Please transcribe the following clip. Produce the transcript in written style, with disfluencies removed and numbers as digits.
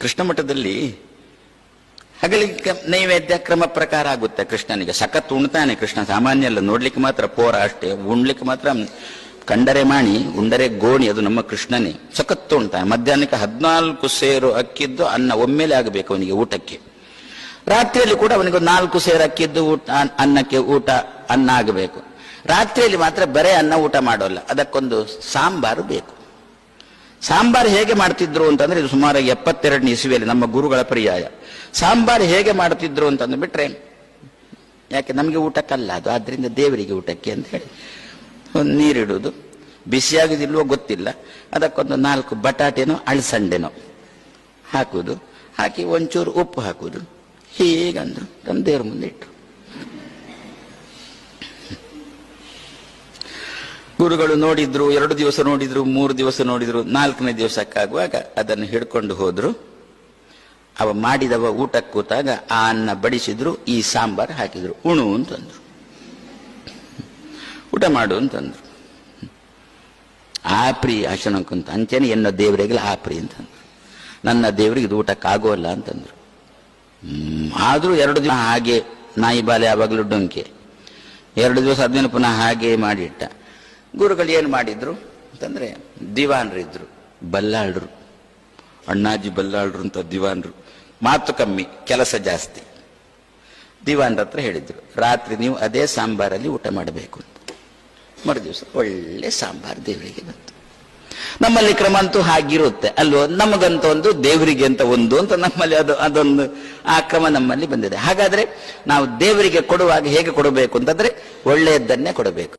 ಕೃಷ್ಣ ಮಠದಲ್ಲಿ ಹಗಲಿಗೆ ನೈವೇದ್ಯ ಕ್ರಮ ಪ್ರಕಾರ ಆಗುತ್ತೆ. ಕೃಷ್ಣನಿಗೆ ಸಖತ್ ಉಣ್ತಾನೆ ಕೃಷ್ಣ, ಸಾಮಾನ್ಯ ಅಲ್ಲ. ನೋಡ್ಲಿಕ್ಕೆ ಮಾತ್ರ ಪೋರ ಅಷ್ಟೇ, ಉಣ್ಲಿಕ್ಕೆ ಮಾತ್ರ ಕಂಡರೆ ಮಾಣಿ ಉಂಡರೆ ಗೋಣಿ. ಅದು ನಮ್ಮ ಕೃಷ್ಣನೇ, ಸಖತ್ ಉಣ್ತಾನೆ. ಮಧ್ಯಾಹ್ನಕ್ಕೆ 14 ಸೇರು ಅಕ್ಕಿದ್ದು ಅನ್ನ ಒಮ್ಮೆಲೆ ಆಗಬೇಕು ಅವನಿಗೆ ಊಟಕ್ಕೆ. ರಾತ್ರಿಯಲ್ಲಿ ಕೂಡ ಅವನಿಗೆ 4 ಸೇರು ಅಕ್ಕಿದ್ದು ಅನ್ನಕ್ಕೆ ಅನ್ನ ಆಗಬೇಕು. ರಾತ್ರಿಯಲ್ಲಿ ಮಾತ್ರ ಬರೇ ಅನ್ನ ಊಟ ಮಾಡೋಲ್ಲ, ಅದಕ್ಕೊಂದು ಸಾಂಬಾರು ಬೇಕು. ಸಾಂಬಾರು ಹೇಗೆ ಮಾಡ್ತಿದ್ರು ಅಂತಂದ್ರೆ, ಇದು ಸುಮಾರು 72ನೇ ಇಸವಿಯಲ್ಲಿ ನಮ್ಮ ಗುರುಗಳ ಪರ್ಯಾಯ. ಸಾಂಬಾರು ಹೇಗೆ ಮಾಡ್ತಿದ್ರು ಅಂತಂದ್ರೆ ಬಿಟ್ರೆ, ಯಾಕೆ ನಮಗೆ ಊಟಕ್ಕಲ್ಲ ಅದು, ಆದ್ರಿಂದ ದೇವರಿಗೆ ಊಟಕ್ಕೆ ಅಂತ ಹೇಳಿ ಒಂದು ನೀರಿಡುವುದು, ಬಿಸಿಯಾಗುದಿಲ್ವೋ ಗೊತ್ತಿಲ್ಲ, ಅದಕ್ಕೊಂದು 4 ಬಟಾಟೆನೋ ಅಳಸಂಡೆನೋ ಹಾಕುವುದು, ಹಾಕಿ ಒಂಚೂರು ಉಪ್ಪು ಹಾಕುವುದು, ಹೀಗಂದ್ರು ತಮ್ಮ ದೇವ್ರ ಮುಂದೆ ಇಟ್ಟು. ಗುರುಗಳು ನೋಡಿದ್ರು, 2 ದಿವಸ ನೋಡಿದ್ರು, 3 ದಿವಸ ನೋಡಿದ್ರು, 4ನೇ ದಿವಸಕ್ಕಾಗುವಾಗ ಅದನ್ನು ಹಿಡ್ಕೊಂಡು ಹೋದ್ರು. ಅವ ಮಾಡಿದವ ಊಟಕ್ಕೆ ಕೂತಾಗ ಆ ಅನ್ನ ಬಡಿಸಿದ್ರು, ಈ ಸಾಂಬಾರು ಹಾಕಿದ್ರು, ಉಣು ಅಂತಂದ್ರು, ಊಟ ಮಾಡು ಅಂತಂದ್ರು. ಆಪ್ರಿ ಅಶನಕ್ಕಂತ ಅಂಚೆನೆ ಎನ್ನ ದೇವರಿಗೆಲ್ಲ ಆಪ್ರಿ ಅಂತಂದ್ರು. ನನ್ನ ದೇವರಿಗೆ ಇದು ಊಟಕ್ಕಾಗೋಲ್ಲ ಅಂತಂದ್ರು. ಆದ್ರೂ 2 ದಿನ ಹಾಗೆ ನಾಯಿ ಬಾಲೆ ಯಾವಾಗಲೂ ಡೊಂಕೆ. 2 ದಿವಸ ಆದ್ಮೇಲೆ ಪುನಃ ಹಾಗೆ ಮಾಡಿಟ್ಟ. ಗುರುಗಳು ಏನು ಮಾಡಿದ್ರು ಅಂತಂದ್ರೆ, ದಿವಾನ್ರಿದ್ರು, ಬಲ್ಲಾಳ್ರು, ಅಣ್ಣಾಜಿ ಬಲ್ಲಾಳ್ರು ಅಂತ ದಿವಾನ್ರು, ಮಾತು ಕಮ್ಮಿ ಕೆಲಸ ಜಾಸ್ತಿ. ದಿವಾನ್ರ ಹತ್ರ ಹೇಳಿದ್ರು, ರಾತ್ರಿ ನೀವು ಅದೇ ಸಾಂಬಾರಲ್ಲಿ ಊಟ ಮಾಡಬೇಕು ಅಂತ. ಮರುದಿವಸ ಒಳ್ಳೆ ಸಾಂಬಾರ್ ದೇವರಿಗೆ ಬಂತು. ನಮ್ಮಲ್ಲಿ ಕ್ರಮ ಅಂತೂ ಹಾಗಿರುತ್ತೆ ಅಲ್ವೋ, ನಮಗಂತ ಒಂದು ದೇವರಿಗೆ ಅಂತ ಒಂದು ಅಂತ ನಮ್ಮಲ್ಲಿ ಅದೊಂದು ಆ ಕ್ರಮ ನಮ್ಮಲ್ಲಿ ಬಂದಿದೆ. ಹಾಗಾದ್ರೆ ನಾವು ದೇವರಿಗೆ ಕೊಡುವಾಗ ಹೇಗೆ ಕೊಡಬೇಕು ಅಂತಂದ್ರೆ, ಒಳ್ಳೆಯದನ್ನೇ ಕೊಡಬೇಕು.